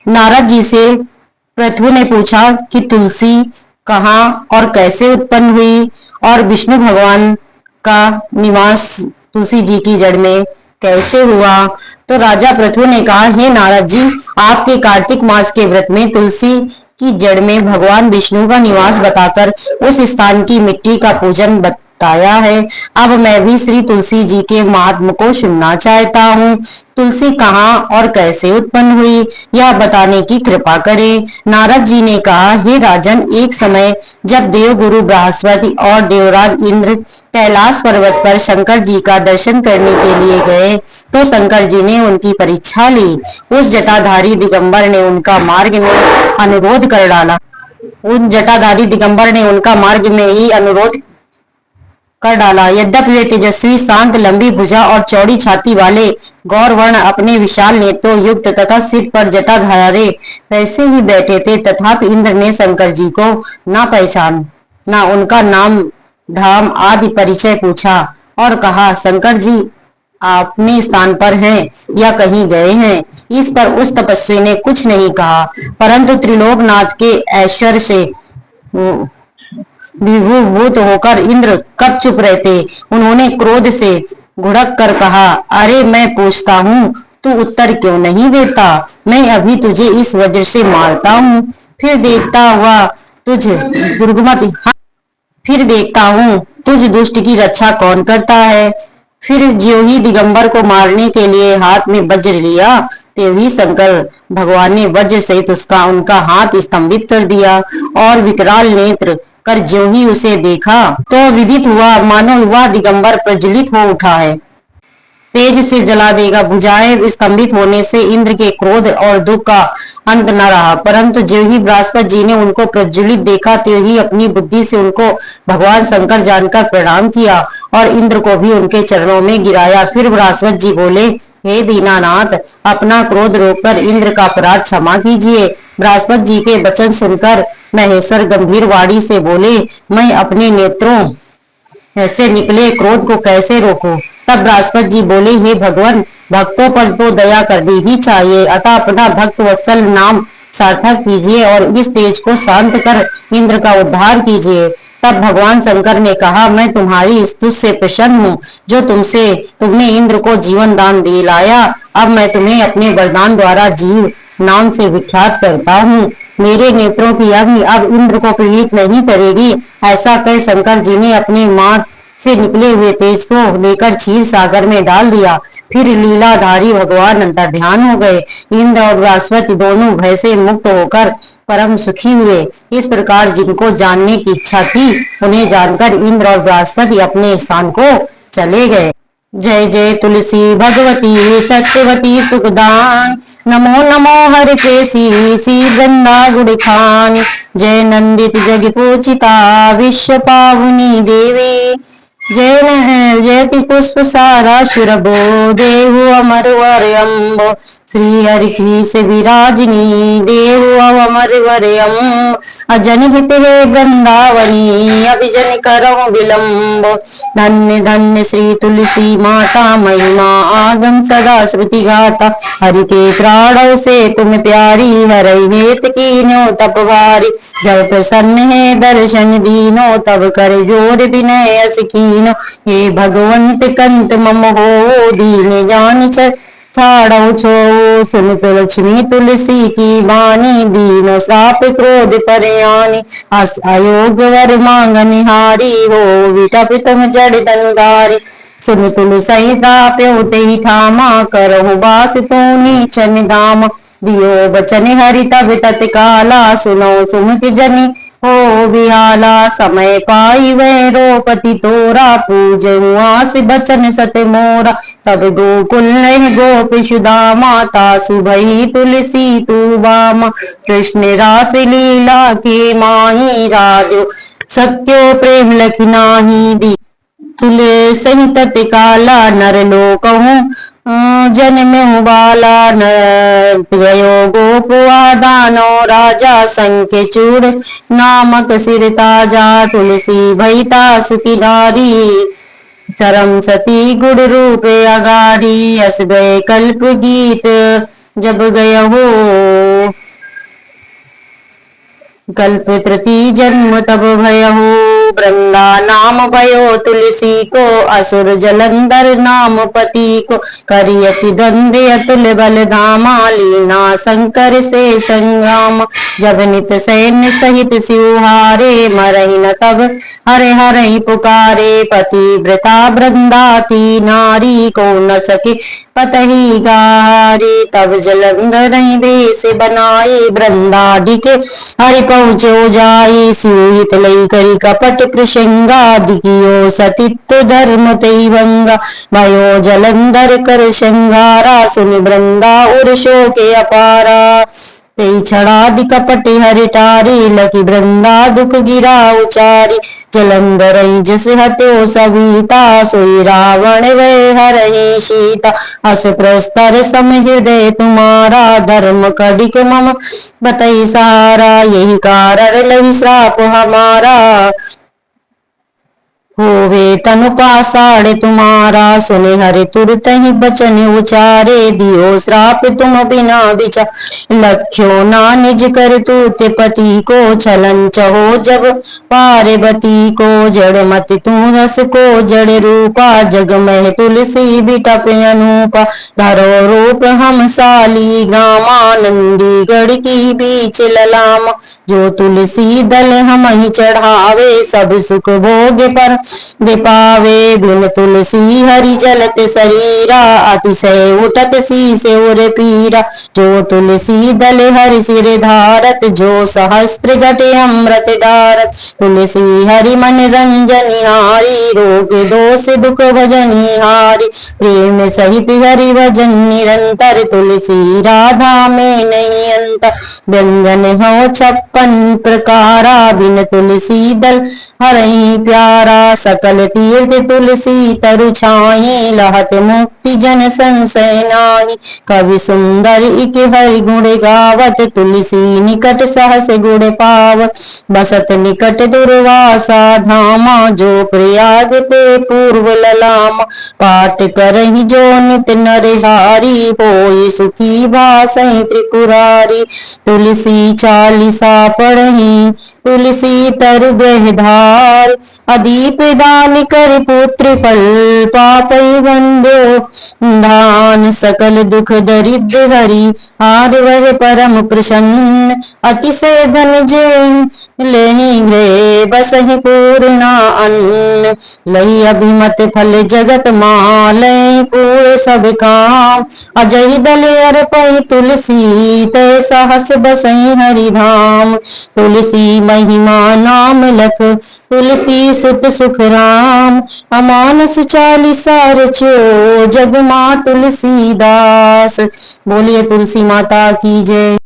नारद जी से पृथु ने पूछा कि तुलसी कहाँ और कैसे उत्पन्न हुई और विष्णु भगवान का निवास तुलसी जी की जड़ में कैसे हुआ। तो राजा पृथु ने कहा, हे नारद जी, आपके कार्तिक मास के व्रत में तुलसी की जड़ में भगवान विष्णु का निवास बताकर उस स्थान की मिट्टी का पूजन बताया है। अब मैं भी श्री तुलसी जी के महात्म को सुनना चाहता हूँ। तुलसी कहाँ और कैसे उत्पन्न हुई, यह बताने की कृपा करें। नारद जी ने कहा, हे राजन, एक समय जब देवगुरु बृहस्पति और देवराज इंद्र कैलाश पर्वत पर शंकर जी का दर्शन करने के लिए गए तो शंकर जी ने उनकी परीक्षा ली। उस जटाधारी दिगंबर ने उनका मार्ग में अनुरोध कर डाला। उन जटाधारी दिगंबर ने उनका मार्ग में ही अनुरोध कर डाला। यद्यपि वे तेजस्वी, शांत, लंबी भुजा और चौड़ी छाती वाले गौरवर्ण अपने विशाल नेत्रों युक्त तथा सिर पर जटाधारे वैसे ही बैठे थे, तथापि इंद्र ने शंकर जी को न पहचाना, उनका नाम, धाम आदि परिचय पूछा और कहा, शंकर जी अपने स्थान पर हैं या कहीं गए हैं। इस पर उस तपस्वी ने कुछ नहीं कहा, परंतु त्रिलोकनाथ के ऐश्वर्य से विभूत होकर इंद्र कब चुप रहते। उन्होंने क्रोध से घुड़क कर कहा, अरे मैं पूछता हूँ, तू उत्तर क्यों नहीं देता। मैं अभी तुझे इस वज्र से मारता हूँ, फिर देखता हूँ तुझ दुष्ट की रक्षा कौन करता है। फिर ज्यों ही दिगंबर को मारने के लिए हाथ में वज्र लिया, त्यों ही शंकर भगवान ने वज्र सहित उनका हाथ स्तंभित कर दिया और विकराल नेत्र कर ज्यों ही उसे देखा तो विदित हुआ मानो वह दिगंबर प्रज्वलित हो उठा है, तेज से जला देगा। भुजाएं स्तंभित होने से इंद्र के क्रोध और दुख का अंत न रहा, परंतु जो ही बृहस्पति जी ने उनको प्रज्वलित देखा, त्यों ही अपनी बुद्धि से उनको भगवान शंकर जानकर प्रणाम किया और इंद्र को भी उनके चरणों में गिराया। फिर बृहस्पति जी बोले, हे दीनानाथ, अपना क्रोध रोककर इंद्र का अपराध क्षमा कीजिए। बृहस्पति जी के वचन सुनकर महेश्वर गंभीर वाणी से बोले, मैं अपने नेत्रों से निकले क्रोध को कैसे रोकूं। तब बृहस्पति जी बोले, हे भगवान, भक्तों पर तो दया करनी ही चाहिए, अतः अपना भक्त वत्सल नाम सार्थक कीजिए और इस तेज को शांत कर इंद्र का उद्धार कीजिए। तब भगवान शंकर ने कहा, मैं तुम्हारी स्तुति से प्रसन्न हूँ जो तुमने इंद्र को जीवन दान दिलाया। अब मैं तुम्हें अपने वरदान द्वारा जीव नाम से विख्यात करता हूँ। मेरे नेत्रों की अग्नि अब इंद्र को पीड़ित नहीं करेगी। ऐसा कह शंकर जी ने अपने मार्ग से निकले हुए तेज को लेकर क्षीर सागर में डाल दिया। फिर लीलाधारी भगवान अंतर ध्यान हो गए। इंद्र और बृहस्पति दोनों भय से मुक्त होकर परम सुखी हुए। इस प्रकार जिनको जानने की इच्छा थी, उन्हें जानकर इंद्र और बृहस्पति अपने स्थान को चले गए। जय जय तुलसी भगवती सत्यवती सुखदान, नमो नमो हरि प्रेसी सी वृंदा गुड़ खान। जय नंदित जग पूजिता विश्व पावनी देवी, जयति पुष्प सारा शुरभो देहु अमर वरयम्ब। श्री हरि से विराजिनी देहु अमर वरयम्ब। अजन हित हे वृंदावनी अभिजन करौ विलंब। धन्य धन्य श्री तुलसी माता, महिमा आगम सदा श्रुति गाता। हरि के त्राणों से तुम प्यारी, हरई हेत कीन्यो तप भारी। जब प्रसन्न है दर्शन दीनो, तब कर जोर विनय अस कीनो। हे भगवंत कंत मम हो, दीन जान छाड़ो छो। सुन तो लक्ष्मी तुलसी की बानी, दीनो साप क्रोध परयानी। अयोग वर मांगनिहारी हो, विटप तुम जड़ दंगारी। सुन तुलसी प्योते ही ठामा, करहु बास तो नीचन धाम। दियो बचन हरि तब तत्काला, सुनो सुमति जनी हो बिहाला। समय पाई वैरोपति तोरा, पूजहु आस बचन सत मोरा। तब गोकुल नहीं गोप सुदामा, तासु भई तुलसी तू बामा। कृष्ण रास लीला के माही, राजो सत्यो प्रेम लखि नाही दी। तुलसी तत्काला नर लोकहु, जन्म बाला। गयो गोपवा दानो, राजा संख्य चूड़ नामक सिर ताजा। तुलसी भईता सुखी नारी, चरम सती गुण रूप अगारी। अस भय कल्प गीत जब गय हो, कल्प प्रति जन्म तब भयहु, वृंदा नाम भयो तुलसी को, असुर जलंधर नाम पति को, करियति द्वंद्व अतुल बल धामा, लीना शंकर से संग्राम, जब नित सैन्य सहित शिवहारे, मरहि न तब हरे हरे पुकारे, पतिव्रता वृंदाती नारी, को न सके पतहि गारे, तब जलंधर भेष बनाए, वृंदाडी के हरि पहुँचो जाए, शिवहित लई करी कपट प्रसंगा, दिखियो सतित्व धर्म तई भंगा, भयो जलंधर कर श्रृंगारा, सुन वृंदा उर शोके अपारा, तेई छड़ादि कपटि हरिटारी, लकी वृंदा दुख गिरा उचारी, जलंधर जस हत्यो सविता, सोई रावण वै हरहि सीता, हस प्रस्तर सम हृदय तुम्हारा, धर्म कड़िक मम बतई सहारा, यही कारण लही श्राप हमारा, होवे तनु पाषाण तुम्हारा, सुने हरि तुरत ही बचन उचारे, दियो श्राप तुम बिना विचार, लख्यो ना निज कर तूते पति को, छलन चहो जब पार्वती को, जड़ मत तू रस को जड़ रूपा, जग में तुलसी बिटप अनूपा, धरो रूप हम साली ग्रामानंदी गढ़ की बीच ललाम, जो तुलसी दल हम ही चढ़ावे, सब सुख भोग पर दे पावे, बिन तुलसी हरि जलत शरीरा, अतिशय उठत शीसे उर पीरा, जो तुलसी दल हरि सिर धारत, जो सहस्त्र घटे अमृत डारत, तुलसी हरि मन रंजनी हारी, रोग दोष दुख भजनी हारी, प्रेम सहित हरि भजन निरंतर, तुलसी राधा में नहीं अंतर, व्यंजन हो 56 प्रकारा, बिन तुलसी दल हरहि प्यारा, सकल तीर्थ तुलसी तरु छाई, लहत मुक्ति जन संशय नाही, कवि सुंदर इक हरि गुण गावत, तुलसी निकट सहस गुण पावत, बसत निकट दुर्वासा धामा, जो प्रयाग ते पूर्व ललामा, पाठ करहि जो नित नरहारी, होय सुखी भासहि त्रिपुरारी, तुलसी चालीसा पढ़हि तुलसी तरु ग्रह धार, अदीप दान कर पुत्र फल पापै बंदो धान, सकल दुख दरिद्र हरि हार वह परम प्रसन्न, अतिशय धन जे लेहि गृह बसहि पूर्णा अन्न, लही अभिमत फल जगत माले पूरे सब काम, अजय दल अर्पै तुलसी ते सहस बसहि हरि धाम, तुलसी महिमा नाम लख तुलसी सुत सुख राम, अमानस चालीसा रचो जग माँ तुलसीदास। बोलिए तुलसी माता की जय।